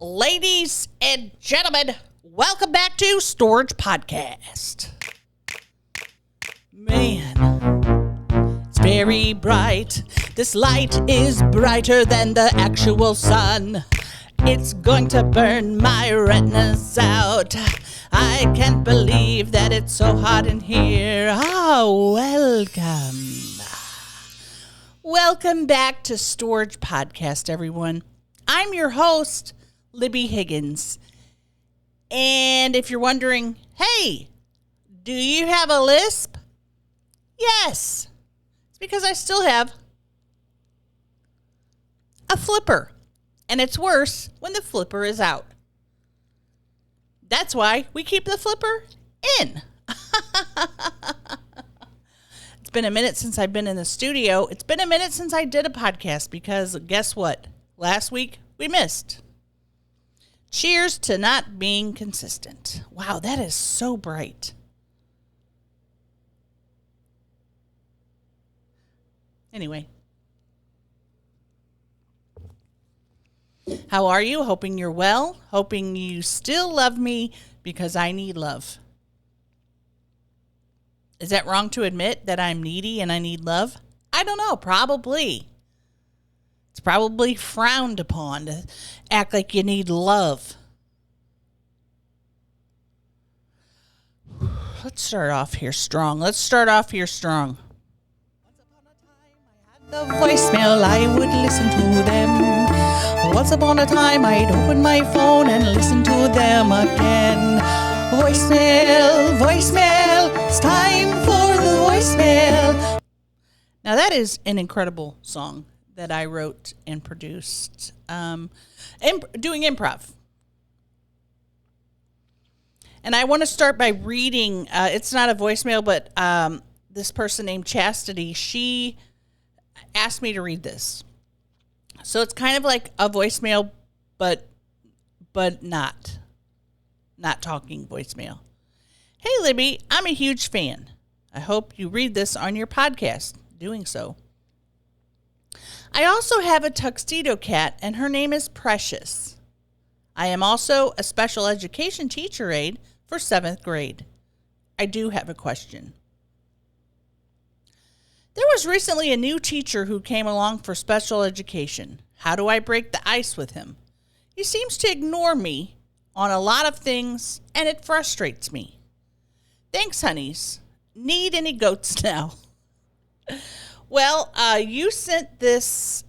Ladies and gentlemen, welcome back to Storage Podcast. Man, it's very bright. This light is brighter than the actual sun. It's going to burn my retinas out. I can't believe that it's so hot in here. Welcome. Welcome back to Storage Podcast, everyone. I'm your host, Libbie Higgins. And if you're wondering, hey, do you have a lisp? Yes. It's because I still have a flipper. And it's worse when the flipper is out. That's why we keep the flipper in. It's been a minute since I've been in the studio. It's been a minute since I did a podcast because guess what? Last week we missed. Cheers to not being consistent. Wow, that is so bright. Anyway. How are you? Hoping you're well. Hoping you still love me because I need love. Is that wrong to admit that I'm needy and I need love? I don't know. Probably. It's probably frowned upon to act like you need love. Let's start off here strong. Once upon a time, I had the voicemail. I would listen to them. Once upon a time, I'd open my phone and listen to them again. Voicemail, it's time for the voicemail. Now that is an incredible song that I wrote and produced, doing improv. And I want to start by reading, it's not a voicemail, but this person named Chastity, she asked me to read this. So it's kind of like a voicemail, but not talking voicemail. Hey, Libbie, I'm a huge fan. I hope you read this on your podcast. Doing so. I also have a tuxedo cat, and her name is Precious. I am also a special education teacher aide for 7th grade. I do have a question. There was recently a new teacher who came along for special education. How do I break the ice with him? He seems to ignore me on a lot of things, and it frustrates me. Thanks, honeys. Need any goats now? Well, you sent this.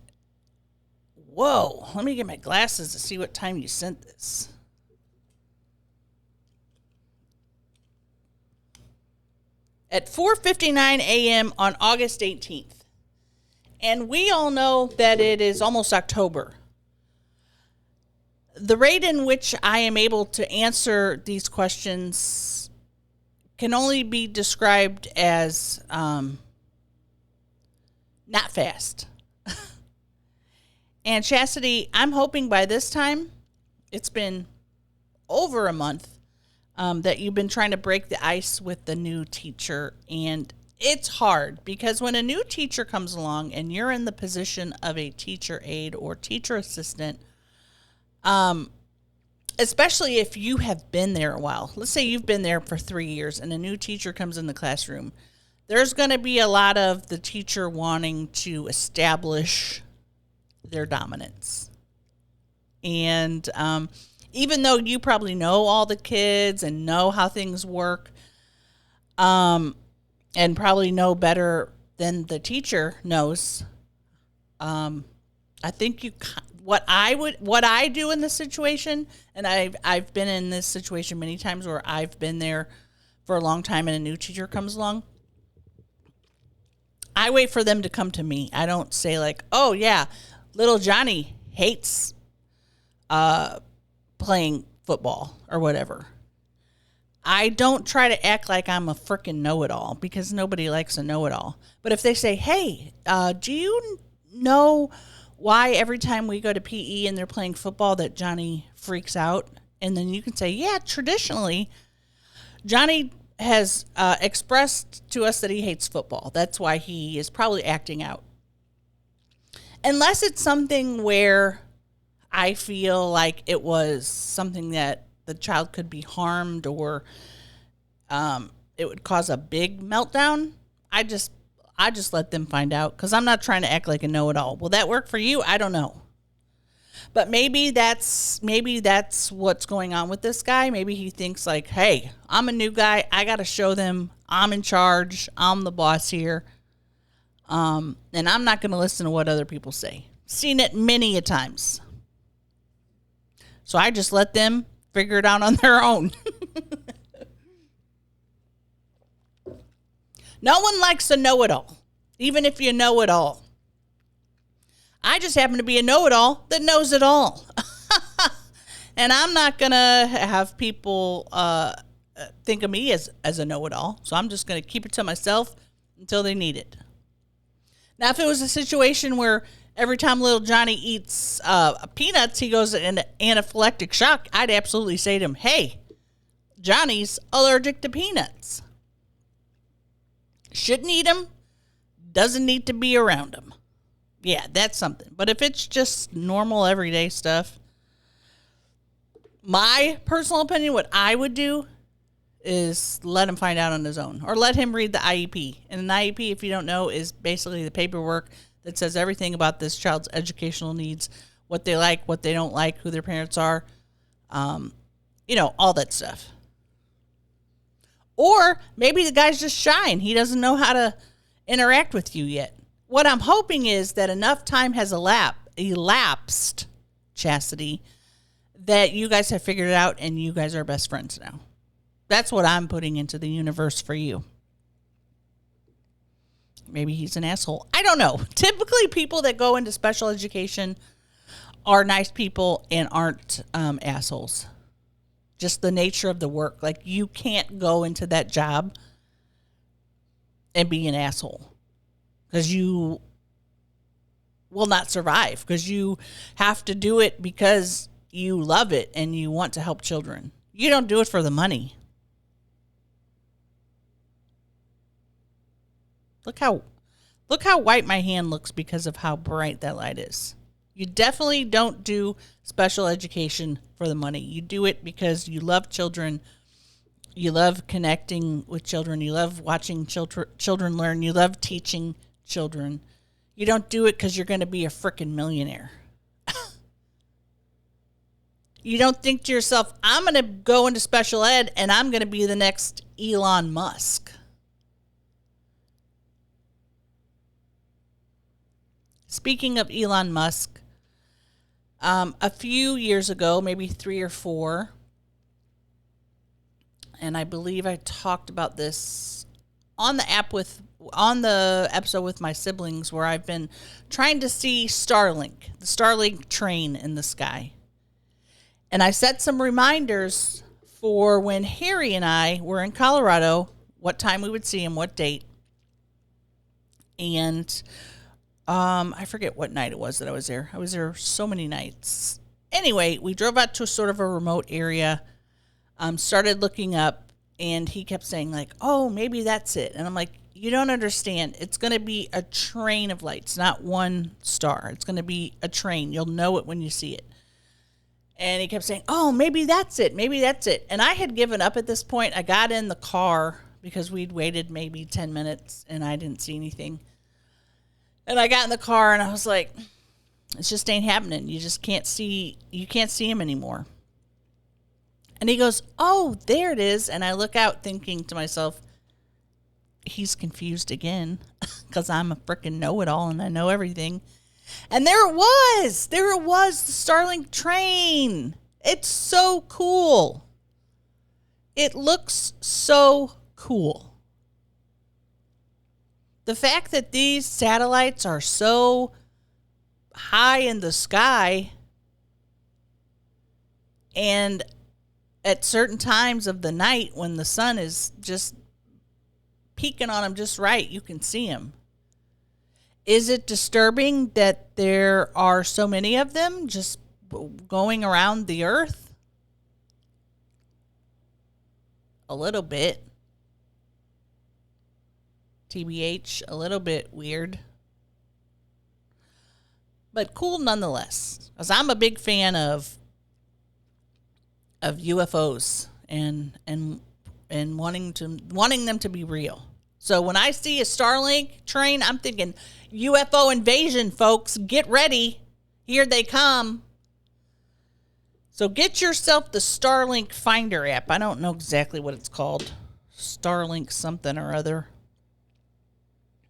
Whoa, let me get my glasses to see what time you sent this. At 4:59 a.m. on August 18th. And we all know that it is almost October. The rate in which I am able to answer these questions can only be described as not fast. And Chastity, I'm hoping by this time, it's been over a month, that you've been trying to break the ice with the new teacher. And it's hard because when a new teacher comes along and you're in the position of a teacher aide or teacher assistant, especially if you have been there a while. Let's say you've been there for 3 years and a new teacher comes in the classroom. There's going to be a lot of the teacher wanting to establish their dominance. And even though you probably know all the kids and know how things work, and probably know better than the teacher knows, I think what I do in this situation, and I've been in this situation many times where I've been there for a long time and a new teacher comes along. I wait for them to come to me. I don't say like, oh yeah, little Johnny hates playing football or whatever. I don't try to act like I'm a freaking know-it-all because nobody likes a know-it-all. But if they say, hey, do you know why every time we go to PE and they're playing football that Johnny freaks out? And then you can say, yeah, traditionally, Johnny has expressed to us that he hates football. That's why he is probably acting out. Unless it's something where I feel like it was something that the child could be harmed, or it would cause a big meltdown, I just let them find out, because I'm not trying to act like a know-it-all. Will that work for you? I don't know. But maybe that's what's going on with this guy. Maybe he thinks like, hey, I'm a new guy. I got to show them I'm in charge. I'm the boss here. And I'm not going to listen to what other people say. Seen it many a times. So I just let them figure it out on their own. No one likes a know-it-all, even if you know it all. I just happen to be a know-it-all that knows it all. And I'm not going to have people think of me as a know-it-all. So I'm just going to keep it to myself until they need it. Now, if it was a situation where every time little Johnny eats peanuts, he goes into anaphylactic shock, I'd absolutely say to him, hey, Johnny's allergic to peanuts. Shouldn't eat them. Doesn't need to be around them. Yeah, that's something. But if it's just normal everyday stuff, my personal opinion, what I would do is let him find out on his own, or let him read the IEP. And an IEP, if you don't know, is basically the paperwork that says everything about this child's educational needs, what they like, what they don't like, who their parents are, all that stuff. Or maybe the guy's just shy and he doesn't know how to interact with you yet. What I'm hoping is that enough time has elapsed, Chastity, that you guys have figured it out and you guys are best friends now. That's what I'm putting into the universe for you. Maybe he's an asshole. I don't know. Typically, people that go into special education are nice people and aren't assholes. Just the nature of the work. Like, you can't go into that job and be an asshole, because you will not survive, because you have to do it because you love it and you want to help children. You don't do it for the money. Look how white my hand looks because of how bright that light is. You definitely don't do special education for the money. You do it because you love children. You love connecting with children. You love watching children learn. You love teaching children. You don't do it because you're going to be a freaking millionaire. You don't think to yourself, I'm going to go into special ed and I'm going to be the next Elon Musk. Speaking of Elon Musk, a few years ago, maybe 3 or 4, and I believe I talked about this on the episode with my siblings, where I've been trying to see Starlink, the Starlink train in the sky. And I set some reminders for when Harry and I were in Colorado, what time we would see him, what date. And I forget what night it was that I was there. I was there so many nights. Anyway, we drove out to sort of a remote area, started looking up, and he kept saying like, oh, maybe that's it. And I'm like, you don't understand. It's going to be a train of lights, not one star. It's going to be a train. You'll know it when you see it. And he kept saying, oh, maybe that's it. Maybe that's it. And I had given up at this point. I got in the car because we'd waited maybe 10 minutes and I didn't see anything. And I got in the car and I was like, it just ain't happening. You can't see him anymore. And he goes, oh, there it is. And I look out thinking to myself, he's confused again, because I'm a freaking know-it-all and I know everything. And there it was, the Starlink train. It's so cool. It looks so cool. The fact that these satellites are so high in the sky, and at certain times of the night when the sun is just peeking on them just right, you can see them. Is it disturbing that there are so many of them just going around the earth? A little bit. TBH, a little bit weird. but cool nonetheless. Because I'm a big fan of UFOs and wanting them to be real. So when I see a Starlink train, I'm thinking UFO invasion, folks. Get ready. Here they come. So get yourself the Starlink Finder app. I don't know exactly what it's called. Starlink something or other.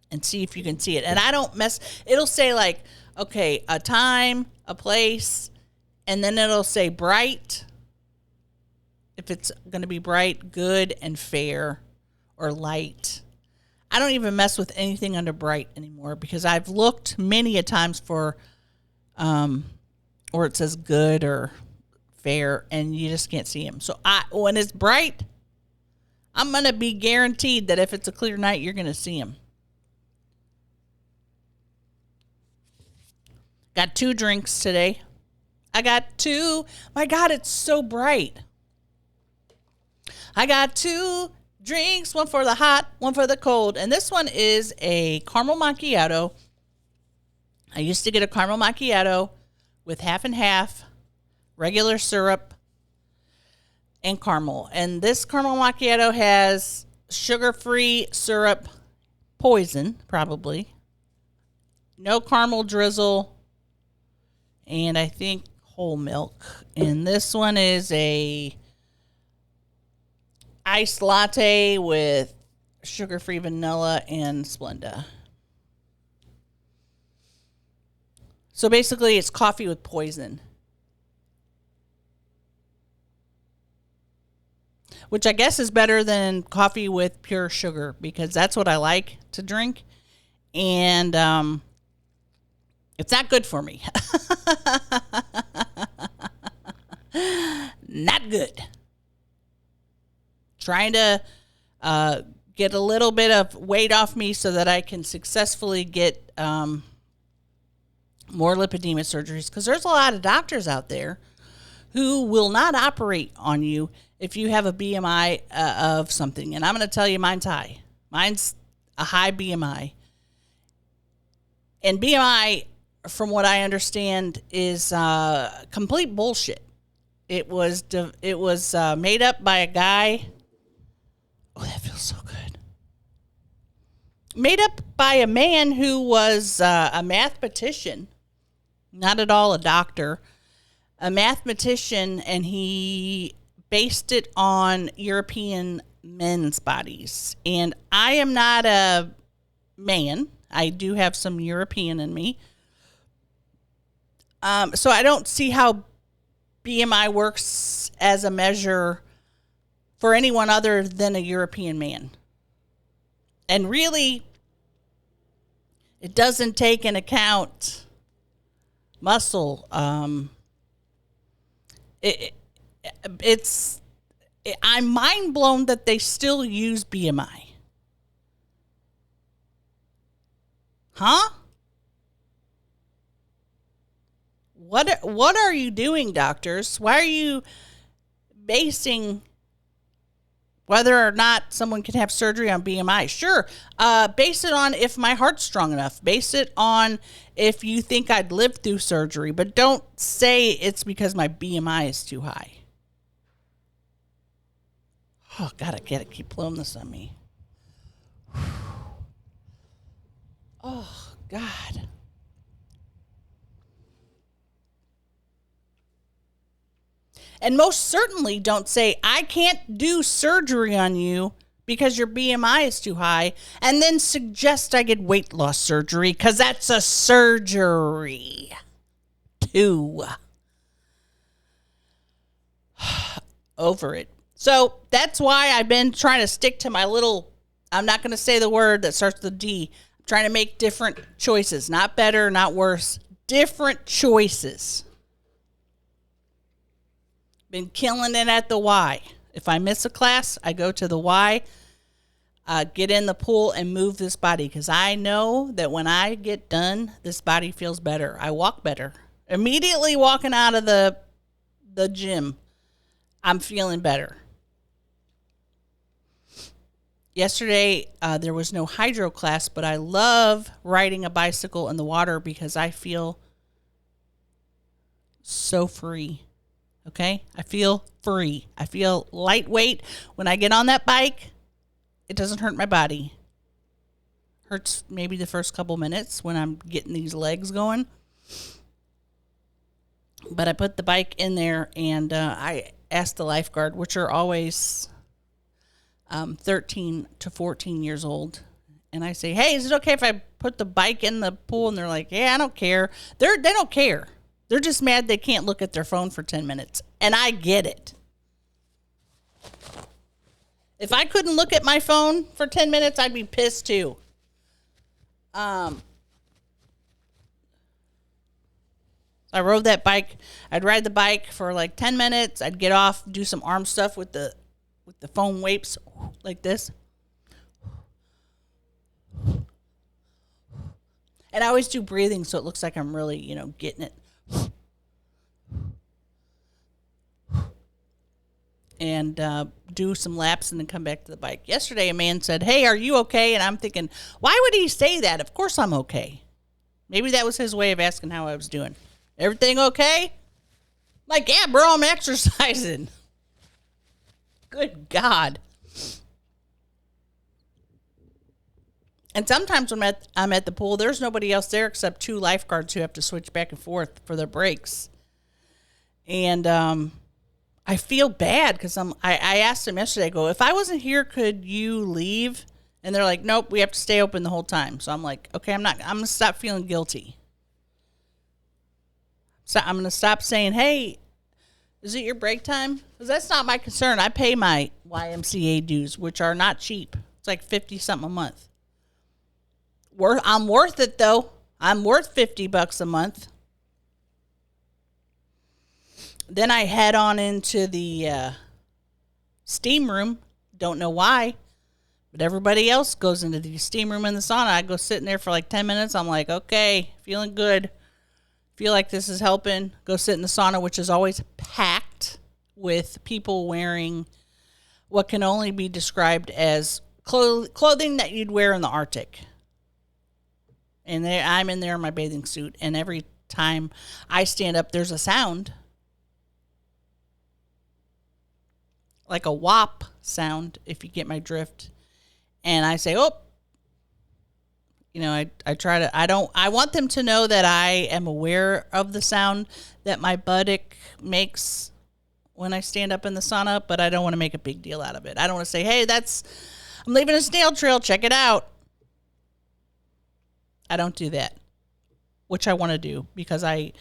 And see if you can see it. And I don't mess. It'll say like, okay, a time, a place, and then it'll say bright. If it's going to be bright, good, and fair, or light. I don't even mess with anything under bright anymore because I've looked many a times for, or it says good or fair, and you just can't see them. So when it's bright, I'm going to be guaranteed that if it's a clear night, you're going to see them. Got 2 drinks today. I got 2. My God, it's so bright. I got 2 drinks, one for the hot, one for the cold. And this one is a caramel macchiato. I used to get a caramel macchiato with half and half, regular syrup, and caramel. And this caramel macchiato has sugar-free syrup, poison, probably. No caramel drizzle, and I think whole milk. And this one is a iced latte with sugar-free vanilla and Splenda. So basically, it's coffee with poison. Which I guess is better than coffee with pure sugar because that's what I like to drink. And it's not good for me. Not good. Trying to get a little bit of weight off me so that I can successfully get more lipedema surgeries. Because there's a lot of doctors out there who will not operate on you if you have a BMI of something. And I'm going to tell you mine's high. Mine's a high BMI. And BMI, from what I understand, is complete bullshit. It was made up by a guy. Oh, that feels so good. Made up by a man who was a mathematician, not at all a doctor, a mathematician, and he based it on European men's bodies. And I am not a man. I do have some European in me. So I don't see how BMI works as a measure for anyone other than a European man. And really, it doesn't take into account muscle. I'm mind blown that they still use BMI. Huh? What are you doing, doctors? Why are you basing whether or not someone can have surgery on BMI? Sure. Base it on if my heart's strong enough. Base it on if you think I'd live through surgery. But don't say it's because my BMI is too high. Oh, God, I gotta keep blowing this on me. Oh, God. And most certainly don't say, I can't do surgery on you because your BMI is too high, and then suggest I get weight loss surgery because that's a surgery too. Over it. So that's why I've been trying to stick to my little, I'm not going to say the word that starts with a D. I'm trying to make different choices. Not better, not worse. Different choices. Been killing it at the Y. If I miss a class, I go to the Y, get in the pool, and move this body. Because I know that when I get done, this body feels better. I walk better. Immediately walking out of the gym, I'm feeling better. Yesterday, there was no hydro class, but I love riding a bicycle in the water because I feel so free. Okay? I feel free. I feel lightweight. When I get on that bike, it doesn't hurt my body. Hurts maybe the first couple minutes when I'm getting these legs going. But I put the bike in there, and I asked the lifeguard, which are always 13 to 14 years old. And I say, hey, is it okay if I put the bike in the pool? And they're like, yeah, I don't care. They don't care. They're just mad they can't look at their phone for 10 minutes. And I get it. If I couldn't look at my phone for 10 minutes, I'd be pissed too. I rode that bike. I'd ride the bike for like 10 minutes. I'd get off, do some arm stuff with the foam weights like this. And I always do breathing so it looks like I'm really, getting it. And do some laps and then come back to the bike. Yesterday, a man said, hey, are you okay? And I'm thinking, why would he say that? Of course I'm okay. Maybe that was his way of asking how I was doing. Everything okay? Like, yeah, bro, I'm exercising. Good God. And sometimes when I'm at the pool, there's nobody else there except two lifeguards who have to switch back and forth for their breaks. And I feel bad because I asked them yesterday, I go, if I wasn't here, could you leave? And they're like, nope, we have to stay open the whole time. So I'm like, okay, I'm going to stop feeling guilty. So I'm going to stop saying, hey, is it your break time? Because that's not my concern. I pay my YMCA dues, which are not cheap. It's like 50 something a month. I'm worth it though. I'm worth $50 a month. Then I head on into the steam room. Don't know why, but everybody else goes into the steam room and the sauna. I go sitting there for like 10 minutes. I'm like, okay, feeling good. Feel like this is helping. Go sit in the sauna, which is always packed with people wearing what can only be described as clothing that you'd wear in the Arctic. And I'm in there in my bathing suit, and every time I stand up, there's a sound. Like a whop sound, if you get my drift. And I say, oh. I try to, I want them to know that I am aware of the sound that my buttock makes when I stand up in the sauna, but I don't want to make a big deal out of it. I don't want to say, hey, I'm leaving a snail trail, check it out. I don't do that, which I want to do because I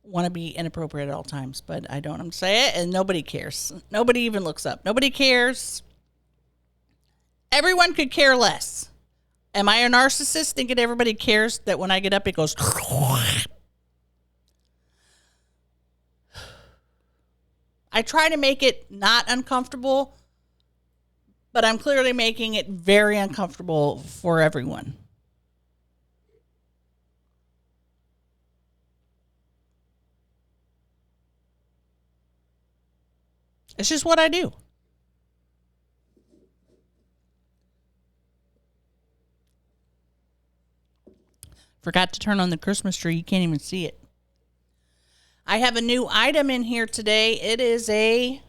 want to be inappropriate at all times, but I don't. I'm say it, and nobody cares. Nobody even looks up. Nobody cares. Everyone could care less. Am I a narcissist thinking everybody cares that when I get up it goes? I try to make it not uncomfortable, but I'm clearly making it very uncomfortable for everyone. It's just what I do. Forgot to turn on the Christmas tree. You can't even see it. I have a new item in here today. It is a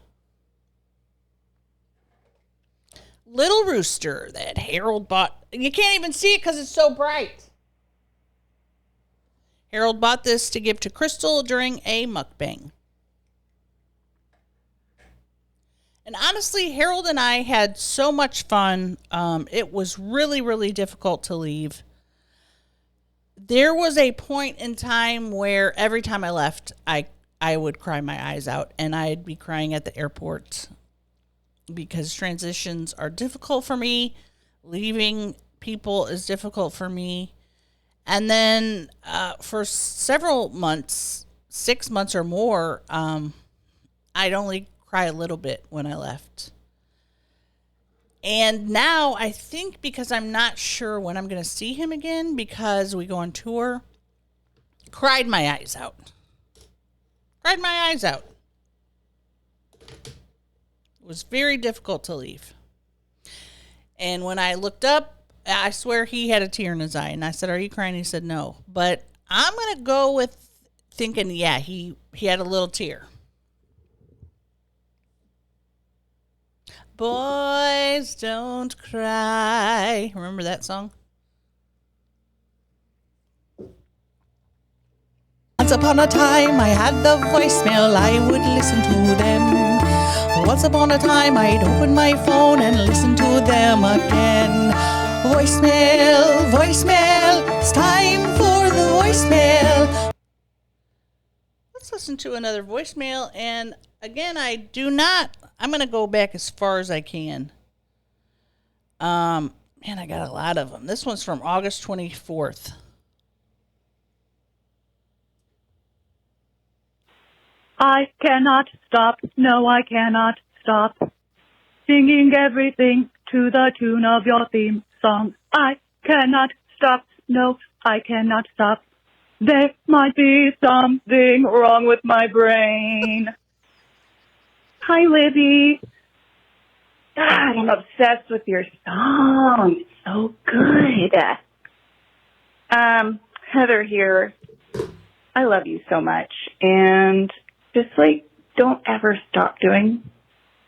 little rooster that Harold bought. You can't even see it because it's so bright. Harold bought this to give to Crystal during a mukbang. And honestly, Harold and I had so much fun. It was really, really difficult to leave. There was a point in time where every time I left, I would cry my eyes out, and I'd be crying at the airport because transitions are difficult for me. Leaving people is difficult for me. And then for several months, 6 months or more, I'd only cry a little bit when I left. And now I think because I'm not sure when I'm going to see him again because we go on tour, cried my eyes out. Cried my eyes out. It was very difficult to leave. And when I looked up, I swear he had a tear in his eye. And I said, are you crying? He said, no. But I'm going to go with thinking, yeah, he had a little tear. Boys don't cry. Remember that song? Once upon a time, I had the voicemail. I would listen to them. Once upon a time, I'd open my phone and listen to them again. Voicemail, voicemail. It's time for the voicemail. Let's listen to another voicemail. And again, I'm going to go back as far as I can. Man, I got a lot of them. This one's from August 24th. I cannot stop, no, I cannot stop singing everything to the tune of your theme song. I cannot stop, no, I cannot stop. There might be something wrong with my brain. Hi, Libbie. God, I'm obsessed with your song. It's so good. Heather here. I love you so much. And just don't ever stop doing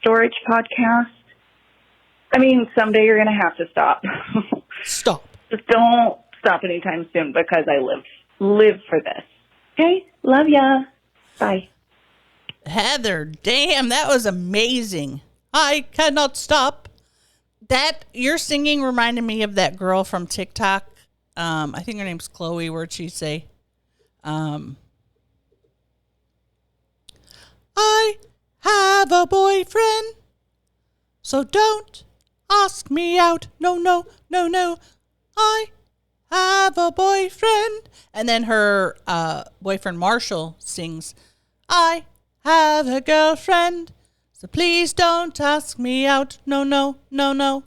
storage podcasts. I mean, someday you're going to have to stop. Stop. Just don't stop anytime soon because I live for this. Okay? Love ya. Bye. Heather, damn, that was amazing. I cannot stop. That your singing reminded me of that girl from TikTok. I think her name's Chloe. Where'd she say? I have a boyfriend, so don't ask me out. No, no, no, no. I have a boyfriend. And then her boyfriend Marshall sings, I have a girlfriend, so please don't ask me out. No, no, no, no.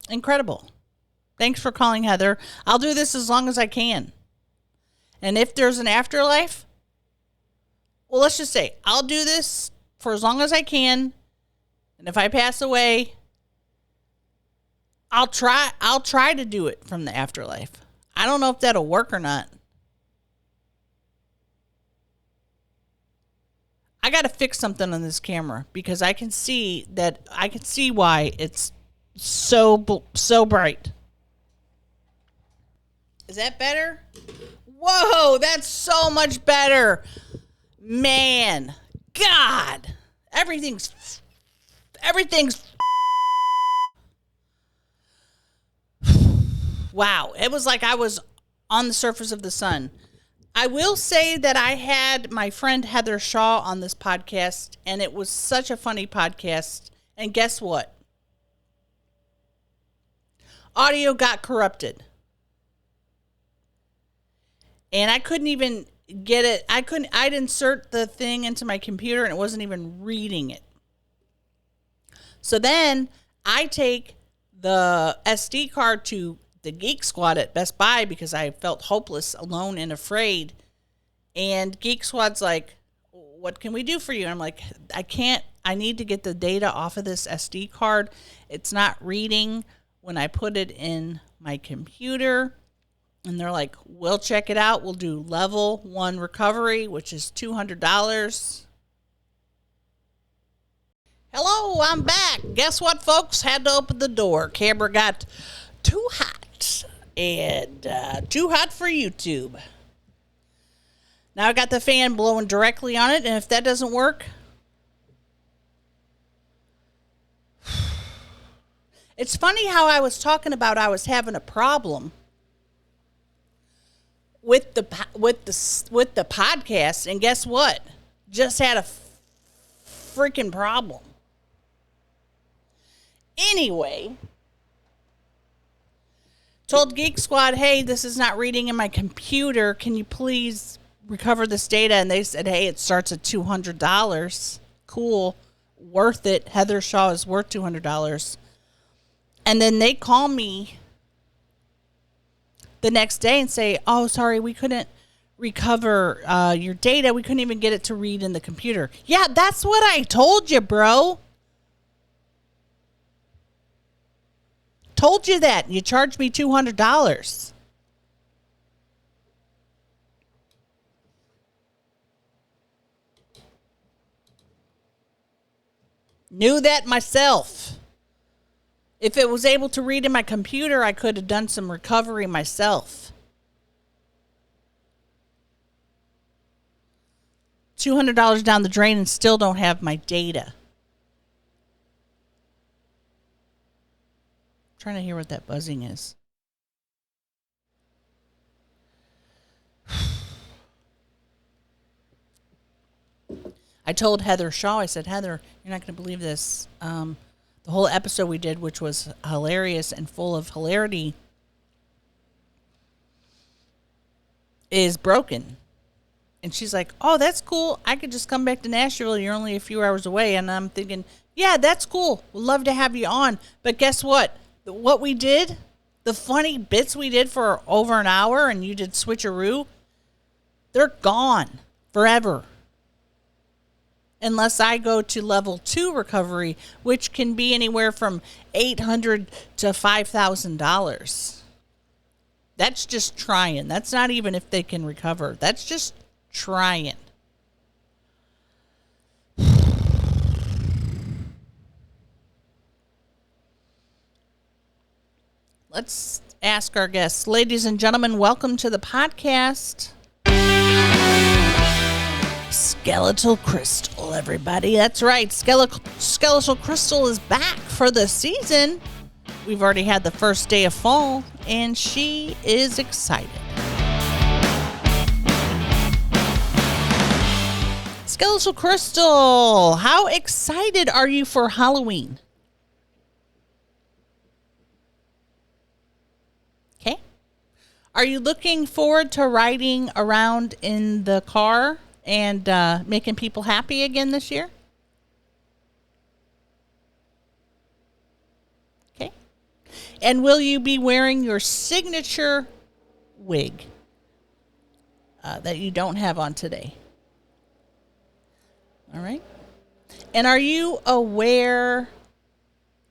Incredible. Thanks for calling, Heather. I'll do this as long as I can. And if there's an afterlife, well, let's just say I'll do this for as long as I can. And if I pass away, I'll try to do it from the afterlife. I don't know if that'll work or not. I got to fix something on this camera because I can see why it's so bright. Is that better? Whoa, that's so much better. Man, God, everything's wow. It was like I was on the surface of the sun. I will say that I had my friend Heather Shaw on this podcast, and it was such a funny podcast. And guess what? Audio got corrupted. And I couldn't even get it. I'd insert the thing into my computer and it wasn't even reading it. So then I take the SD card to the Geek Squad at Best Buy because I felt hopeless, alone, and afraid. And Geek Squad's like, what can we do for you? And I'm like, I need to get the data off of this SD card. It's not reading when I put it in my computer. And they're like, we'll check it out. We'll do level 1 recovery, which is $200. Hello, I'm back. Guess what, folks? Had to open the door. Camera got too hot. And too hot for YouTube. Now I got the fan blowing directly on it. And if that doesn't work, it's funny how I was talking about I was having a problem with the podcast, and guess what? Just had a freaking problem. Anyway, told Geek Squad, hey, this is not reading in my computer. Can you please recover this data? And they said, hey, it starts at $200. Cool, worth it. Heather Shaw is worth $200. And then they call me the next day and say, oh, sorry, we couldn't recover your data. We couldn't even get it to read in the computer. Yeah, that's what I told you, bro. Told you that. You charged me $200. Knew that myself. If it was able to read in my computer, I could have done some recovery myself. $200 down the drain and still don't have my data. I'm trying to hear what that buzzing is. I told Heather Shaw, I said, Heather, you're not going to believe this. The whole episode we did, which was hilarious and full of hilarity, is broken. And she's like, oh, that's cool. I could just come back to Nashville. You're only a few hours away. And I'm thinking, yeah, that's cool. We'd love to have you on. But guess what? What we did, the funny bits we did for over an hour and you did switcheroo, they're gone forever. Unless I go to level 2 recovery, which can be anywhere from $800 to $5,000. That's just trying. That's not even if they can recover. That's just trying. Let's ask our guests. Ladies and gentlemen, welcome to the podcast. Skeletal Crystal, everybody. That's right. Skeletal Crystal is back for the season. We've already had the first day of fall, and she is excited. Skeletal Crystal, how excited are you for Halloween? Okay. Are you looking forward to riding around in the car and making people happy again this year? Okay. And will you be wearing your signature wig that you don't have on today? All right. And are you aware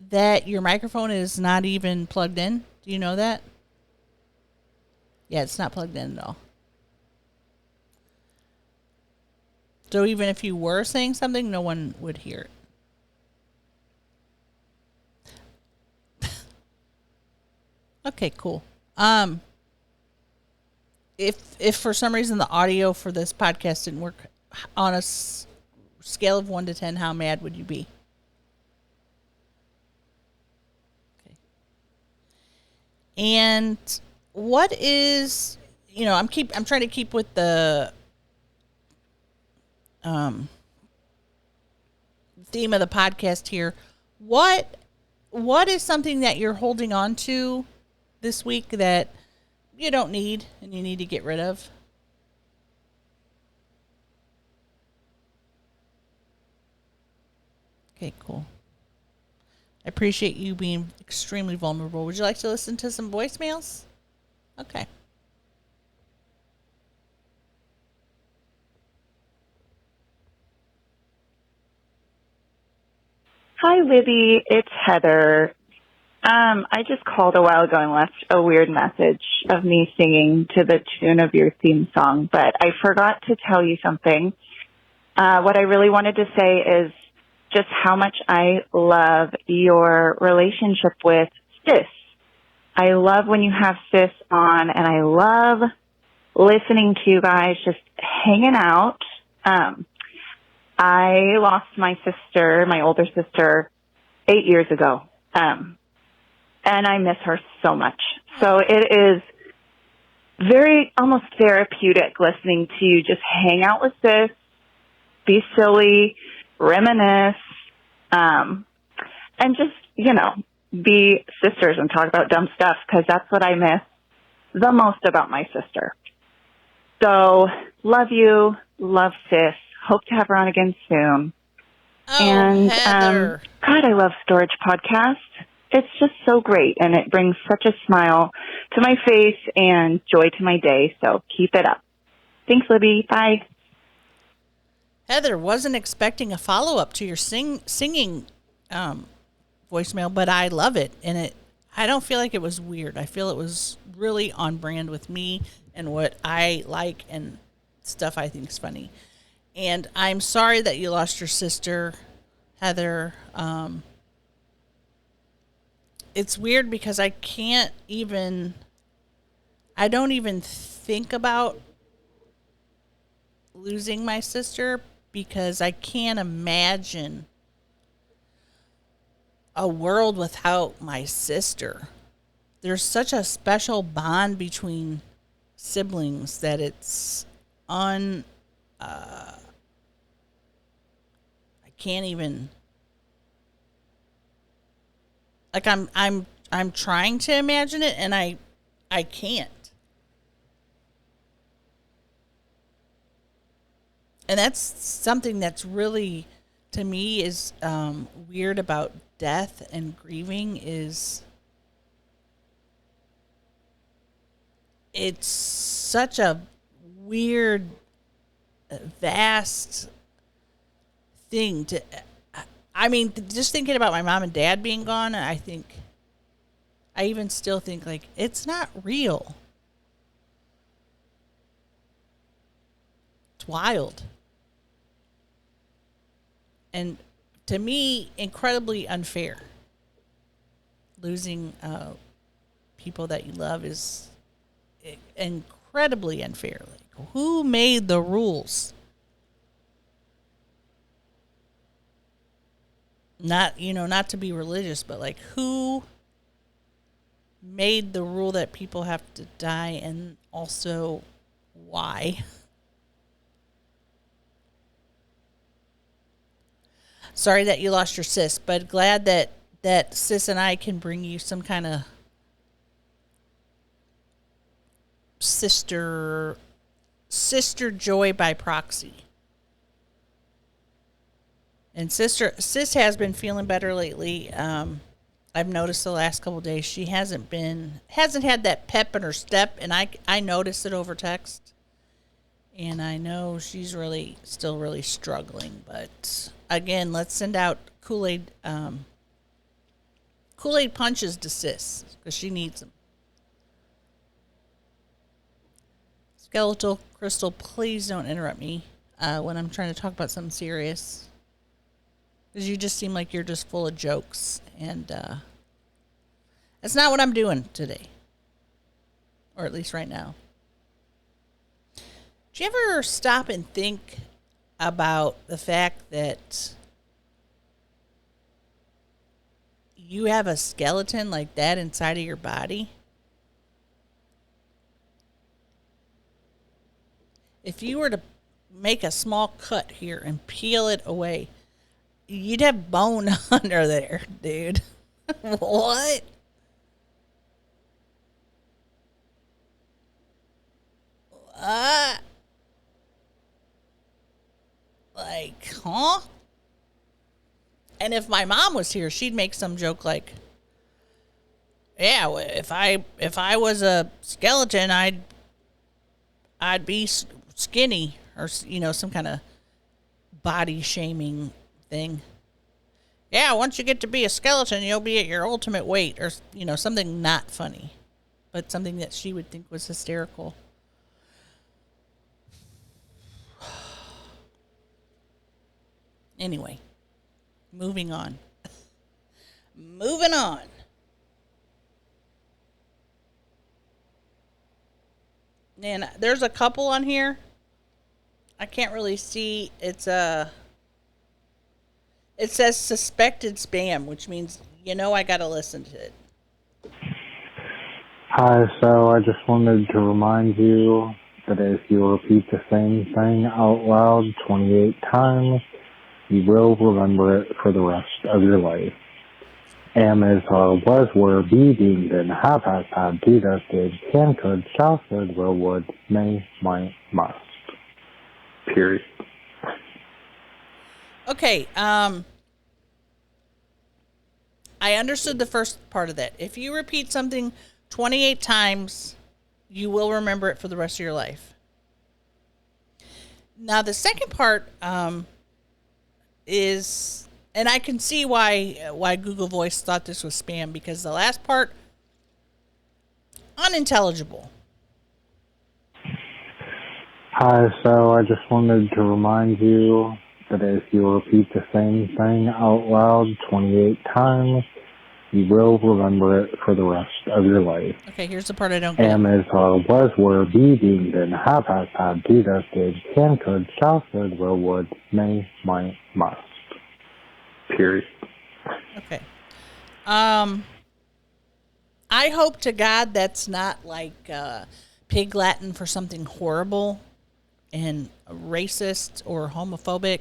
that your microphone is not even plugged in? Do you know that? Yeah, it's not plugged in at all. So even if you were saying something, no one would hear it. Okay, cool. If for some reason the audio for this podcast didn't work, on a scale of 1 to 10, how mad would you be? Okay. And what is, I'm trying to keep with the theme of the podcast here. What is something that you're holding on to this week that you don't need and you need to get rid of? Okay, cool. I appreciate you being extremely vulnerable. Would you like to listen to some voicemails? Okay. Hi, Libby. It's Heather. I just called a while ago and left a weird message of me singing to the tune of your theme song, but I forgot to tell you something. What I really wanted to say is just how much I love your relationship with Sis. I love when you have Sis on, and I love listening to you guys just hanging out. I lost my sister, my older sister, 8 years ago. And I miss her so much. So it is very almost therapeutic listening to you just hang out with Sis, be silly, reminisce, and just, be sisters and talk about dumb stuff, because that's what I miss the most about my sister. So love you, love Sis. Hope to have her on again soon. Oh, and Heather. God, I love Storage Podcast. It's just so great, and it brings such a smile to my face and joy to my day. So keep it up. Thanks, Libby. Bye. Heather, wasn't expecting a follow-up to your singing voicemail, but I love it. And I don't feel like it was weird. I feel it was really on brand with me and what I like and stuff I think is funny. And I'm sorry that you lost your sister, Heather. It's weird because I don't even think about losing my sister because I can't imagine a world without my sister. There's such a special bond between siblings that it's un I can't even like I'm trying to imagine it and I can't. And that's something that's really to me is weird about death and grieving is it's such a weird vast thing to I mean just thinking about my mom and dad being gone I even still think like it's not real. It's wild. And to me incredibly unfair. Losing people that you love is incredibly unfair. Like, who made the rules? Not to be religious, but like who made the rule that people have to die and also why? Sorry that you lost your sis, but glad that sis and I can bring you some kind of sister joy by proxy. And sis has been feeling better lately. I've noticed the last couple of days she hasn't had that pep in her step, and I noticed it over text. And I know she's still really struggling, but again, let's send out Kool-Aid punches to sis because she needs them. Skeletal Crystal, please don't interrupt me when I'm trying to talk about something serious. Because you just seem like you're just full of jokes. And that's not what I'm doing today. Or at least right now. Do you ever stop and think about the fact that you have a skeleton like that inside of your body? If you were to make a small cut here and peel it away, you'd have bone under there, dude. What? Like, huh? And if my mom was here, she'd make some joke like, "Yeah, if I was a skeleton, I'd be skinny," or some kind of body shaming thing. Yeah, once you get to be a skeleton, you'll be at your ultimate weight, or something not funny, but something that she would think was hysterical. Anyway, moving on. Moving on. And there's a couple on here. I can't really see. It says suspected spam, which means I gotta listen to it. Hi, so I just wanted to remind you that if you repeat the same thing out loud 28 times, you will remember it for the rest of your life. Am is, was, were, be, being, been, have, has, had, do, does, did, can, could, shall, should, will, would, may, might, must. Period. Okay, I understood the first part of that. If you repeat something 28 times, you will remember it for the rest of your life. Now, the second part is, and I can see why Google Voice thought this was spam, because the last part, unintelligible. Hi, so I just wanted to remind you that if you repeat the same thing out loud 28 times, you will remember it for the rest of your life. Okay, here's the part I don't get. Amas was where be being then have has had do does did can could shall should will would may might must. Period. Okay. I hope to God that's not like pig Latin for something horrible and racist or homophobic.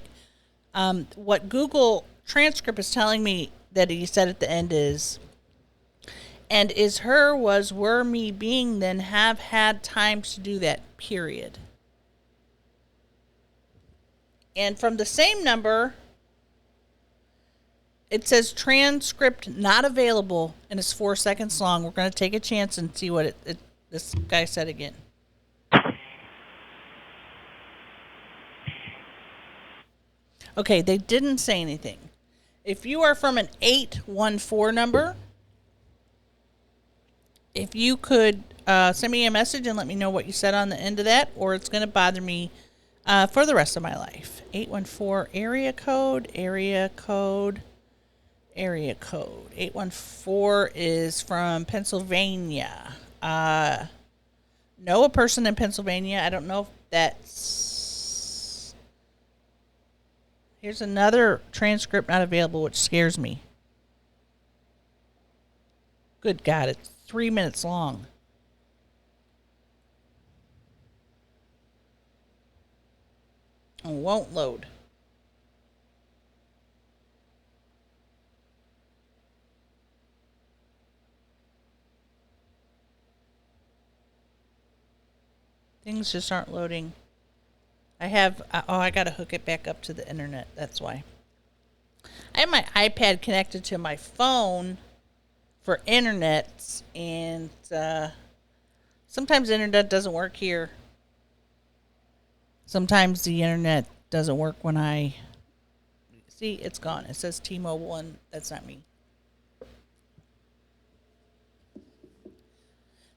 What Google transcript is telling me that he said at the end is, and is her was were me being then have had times to do that, period. And from the same number, it says transcript not available, and it's 4 seconds long. We're going to take a chance and see what this guy said again. Okay, they didn't say anything. If you are from an 814 number, if you could send me a message and let me know what you said on the end of that, or it's going to bother me for the rest of my life. 814 area code. 814 is from Pennsylvania. Know a person in Pennsylvania. I don't know if that's... Here's another transcript not available, which scares me. Good God, it's 3 minutes long. It won't load. Things just aren't loading. I got to hook it back up to the internet. That's why. I have my iPad connected to my phone for internet, and sometimes the internet doesn't work here. Sometimes the internet doesn't work when I... See, it's gone. It says T-Mobile, and that's not me.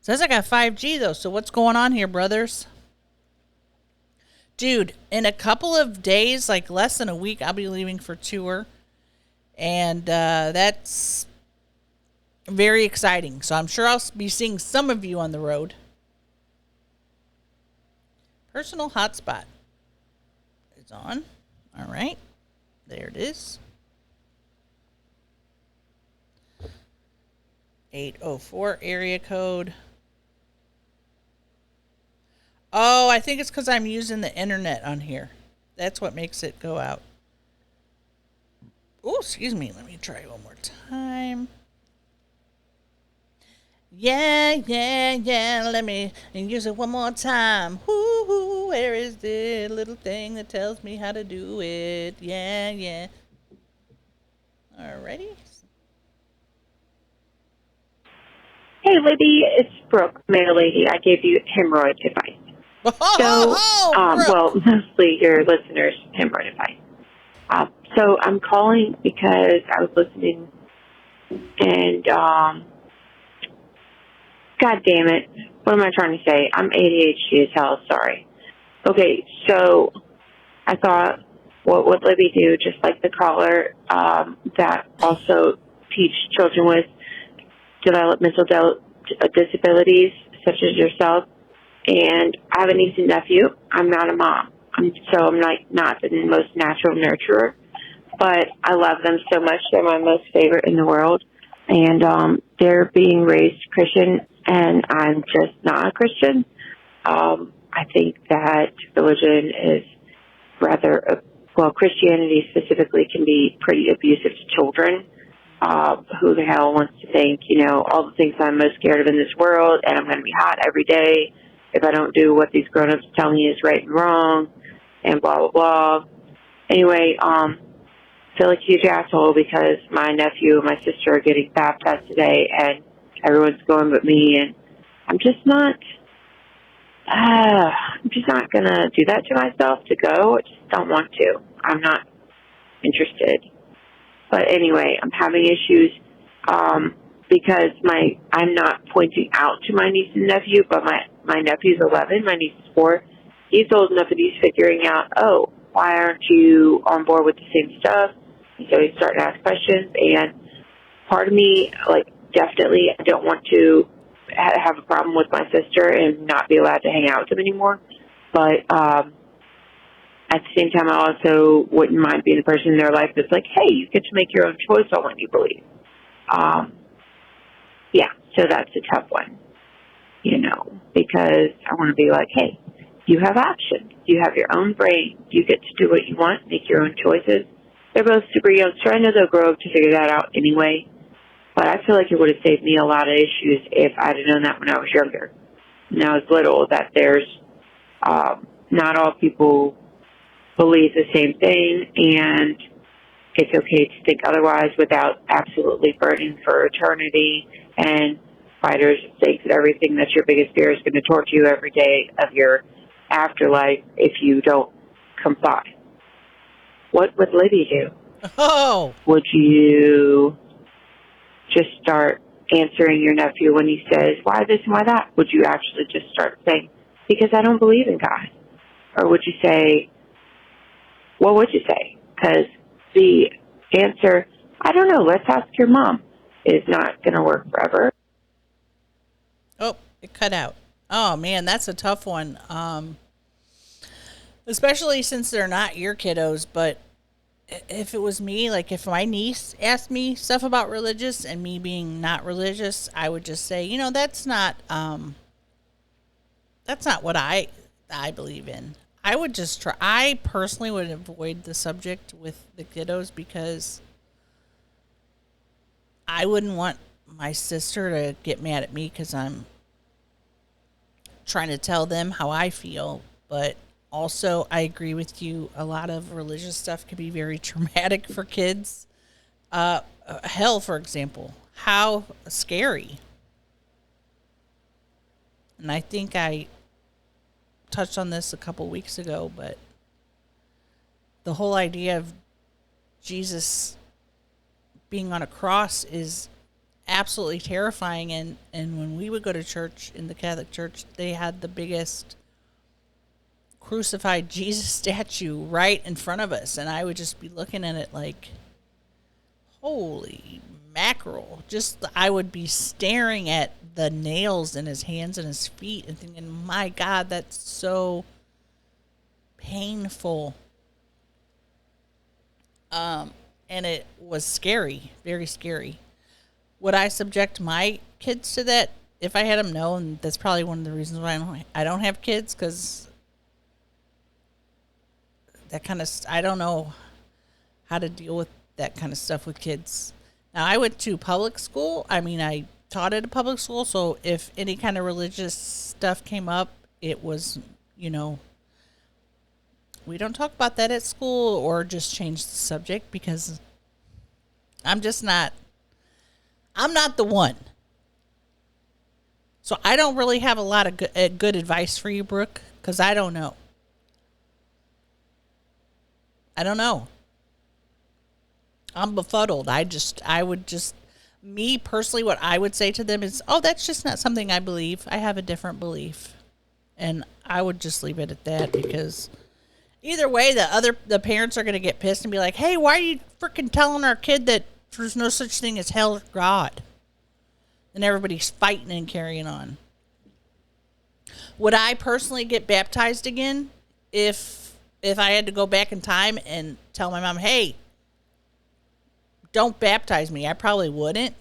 Says I got 5G, though, so what's going on here, brothers? Dude, in a couple of days, like less than a week, I'll be leaving for tour. And that's very exciting. So I'm sure I'll be seeing some of you on the road. Personal hotspot is on. All right. There it is. 804 area code. Oh, I think it's because I'm using the internet on here. That's what makes it go out. Oh, excuse me. Let me try one more time. Yeah. Let me use it one more time. Whoo, where is the little thing that tells me how to do it? Yeah. Alrighty. Hey, Libbie, it's Brooke, Mayor Lady. I gave you hemorrhoid advice. Well, mostly your listeners' hemorrhoid advice. So I'm calling because I was listening, and God damn it, what am I trying to say? I'm ADHD as hell. Sorry. Okay, so I thought, what would Libbie do? Just like the caller that also teach children with developmental disabilities, such as yourself. And I have a niece and nephew. I'm not a mom. I'm like not the most natural nurturer, but I love them so much. They're my most favorite in the world. And they're being raised Christian, and I'm just not a Christian. I think that religion is rather, Christianity specifically can be pretty abusive to children. Who the hell wants to think, all the things I'm most scared of in this world, and I'm going to be hot every day if I don't do what these grown-ups tell me is right and wrong, and blah, blah, blah. Anyway, I feel like a huge asshole because my nephew and my sister are getting baptized today, and everyone's going but me, and I'm just not going to do that to myself to go. I just don't want to. I'm not interested. But anyway, I'm having issues because I'm not pointing out to my niece and nephew, but my nephew's 11, my niece is 4. He's old enough that he's figuring out, why aren't you on board with the same stuff? And so he's starting to ask questions, and part of me, like, definitely I don't want to have a problem with my sister and not be allowed to hang out with him anymore. But at the same time, I also wouldn't mind being the person in their life that's like, hey, you get to make your own choice on what you believe. Yeah, so that's a tough one, you know, because I want to be like, hey, you have options. You have your own brain. You get to do what you want, make your own choices. They're both super young, so I know they'll grow up to figure that out anyway. But I feel like it would have saved me a lot of issues if I'd have known that when I was younger. When I was little, that there's not all people believe the same thing, and it's okay to think otherwise without absolutely burning for eternity and fighters think that everything that's your biggest fear is going to torture you every day of your afterlife if you don't comply. What would Libbie do? Oh! Would you just start answering your nephew when he says, why this and why that? Would you actually just start saying, because I don't believe in God? Or would you say, what would you say? Because the answer, I don't know, let's ask your mom, is not going to work forever. Oh, it cut out. Oh, man, that's a tough one. Especially since they're not your kiddos, but if it was me, like if my niece asked me stuff about religious and me being not religious, I would just say, you know, that's not what I believe in. I would just try. I personally would avoid the subject with the kiddos because I wouldn't want my sister to get mad at me because I'm trying to tell them how I feel. But also, I agree with you. A lot of religious stuff can be very traumatic for kids. Hell, for example, how scary. And I think I touched on this a couple weeks ago, but the whole idea of Jesus being on a cross is absolutely terrifying. And when we would go to church, in the Catholic Church, they had the biggest crucified Jesus statue right in front of us, and I would just be looking at it like, holy mackerel. Just, I would be staring at the nails in his hands and his feet and thinking, my God, that's so painful. And it was scary, very scary. Would I subject my kids to that if I had them? No, and that's probably one of the reasons why I don't have kids, because that kind of, I don't know how to deal with that kind of stuff with kids. Now, I went to public school. I mean, I taught at a public school, so if any kind of religious stuff came up, it was, you know, we don't talk about that at school, or just change the subject, because I'm not the one. So I don't really have a lot of good advice for you, Brooke, because I don't know. I don't know. I'm befuddled. Me personally, what I would say to them is, oh, that's just not something I believe. I have a different belief. And I would just leave it at that, because either way, the parents are going to get pissed and be like, hey, why are you freaking telling our kid that there's no such thing as hell or God? And everybody's fighting and carrying on. Would I personally get baptized again if I had to go back in time and tell my mom, hey, don't baptize me? I probably wouldn't.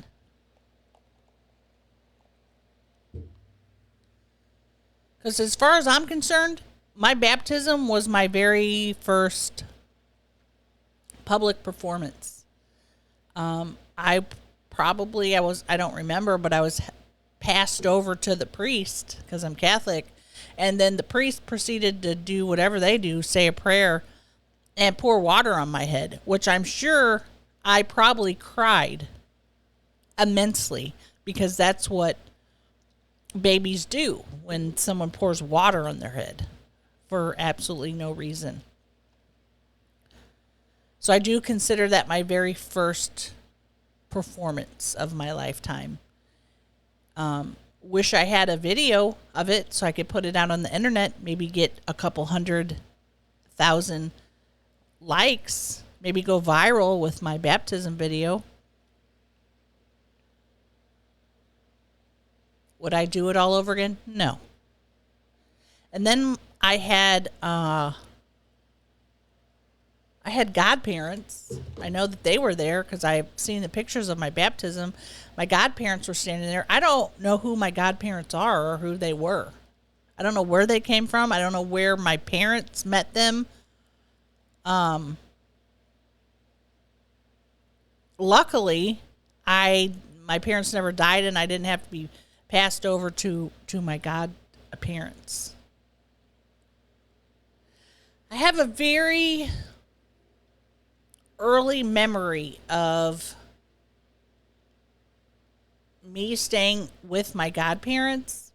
Because as far as I'm concerned, my baptism was my very first public performance. I don't remember, but I was passed over to the priest because I'm Catholic. And then the priest proceeded to do whatever they do, say a prayer, and pour water on my head, which I'm sure I probably cried immensely, because that's what babies do when someone pours water on their head for absolutely no reason. So I do consider that my very first performance of my lifetime. Wish I had a video of it so I could put it out on the internet, maybe get a couple 100,000 likes, maybe go viral with my baptism video. Would I do it all over again? No. And then I had godparents. I know that they were there because I've seen the pictures of my baptism. My godparents were standing there. I don't know who my godparents are or who they were. I don't know where they came from. I don't know where my parents met them. Luckily, my parents never died, and I didn't have to be passed over to my godparents. I have a very early memory of me staying with my godparents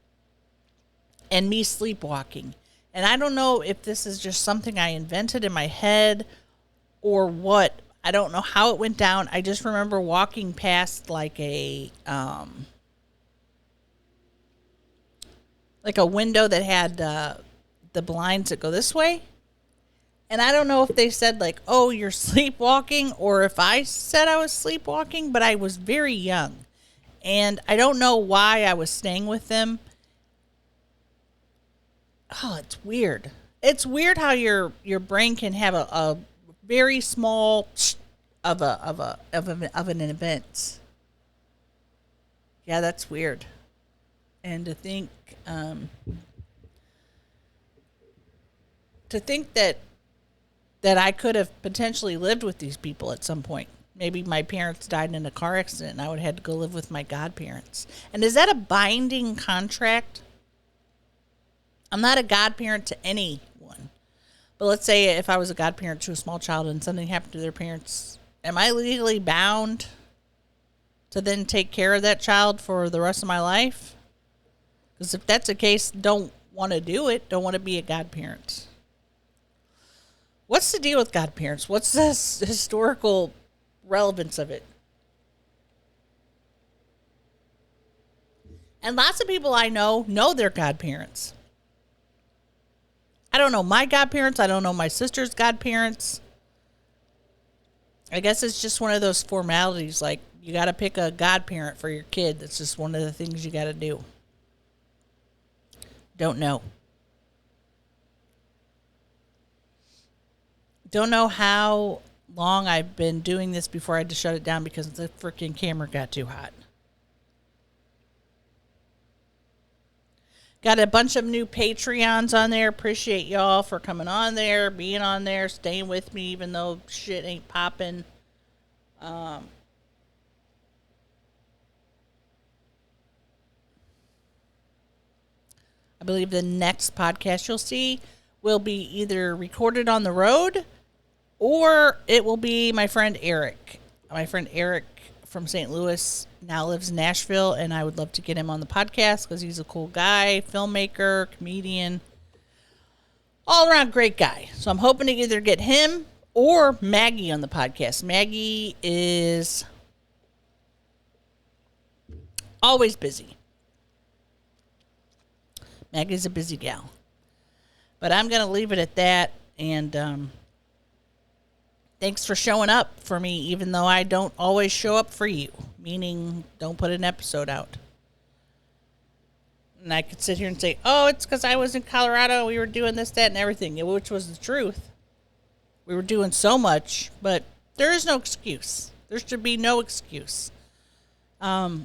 and me sleepwalking. And I don't know if this is just something I invented in my head or what. I don't know how it went down. I just remember walking past like a window that had the blinds that go this way. And I don't know if they said like, oh, you're sleepwalking, or if I said I was sleepwalking, but I was very young. And I don't know why I was staying with them. Oh, it's weird. It's weird how your brain can have a very small of an event. Yeah, that's weird. And to think that I could have potentially lived with these people at some point. Maybe my parents died in a car accident and I would have had to go live with my godparents. And is that a binding contract? I'm not a godparent to anyone. But let's say if I was a godparent to a small child and something happened to their parents, am I legally bound to then take care of that child for the rest of my life? Because if that's the case, don't want to do it. Don't want to be a godparent. What's the deal with godparents? What's the historical relevance of it? And lots of people I know their godparents. I don't know my godparents. I don't know my sister's godparents. I guess it's just one of those formalities. Like, you got to pick a godparent for your kid. That's just one of the things you got to do. Don't know. Don't know how long I've been doing this before I had to shut it down because the freaking camera got too hot. Got a bunch of new Patreons on there. Appreciate y'all for coming on there, being on there, staying with me even though shit ain't popping. I believe the next podcast you'll see will be either recorded on the road or it will be my friend Eric. My friend Eric from St. Louis now lives in Nashville, and I would love to get him on the podcast because he's a cool guy, filmmaker, comedian, all around great guy. So I'm hoping to either get him or Maggie on the podcast. Maggie is always busy. Maggie's a busy gal. But I'm going to leave it at that, and thanks for showing up for me, even though I don't always show up for you, meaning don't put an episode out. And I could sit here and say, oh, it's because I was in Colorado, we were doing this, that, and everything, which was the truth. We were doing so much, but there is no excuse. There should be no excuse. I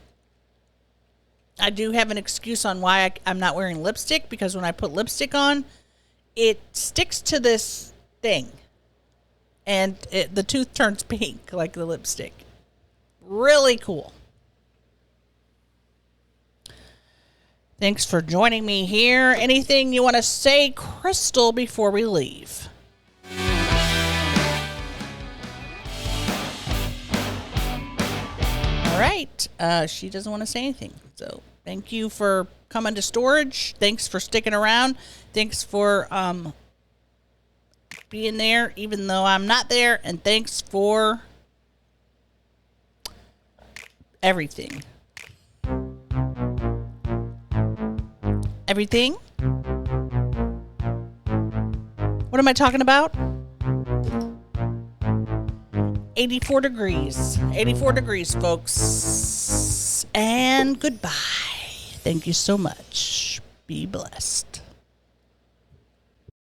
do have an excuse on why I'm not wearing lipstick, because when I put lipstick on, it sticks to this thing. And the tooth turns pink like the lipstick. Really cool. Thanks for joining me here. Anything you want to say, Crystal, before we leave? All right. She doesn't want to say anything. So thank you for coming to storage. Thanks for sticking around. Thanks for being there even though I'm not there, and thanks for everything. Everything? What am I talking about? 84 degrees. 84 degrees, folks. And goodbye. Thank you so much. Be blessed.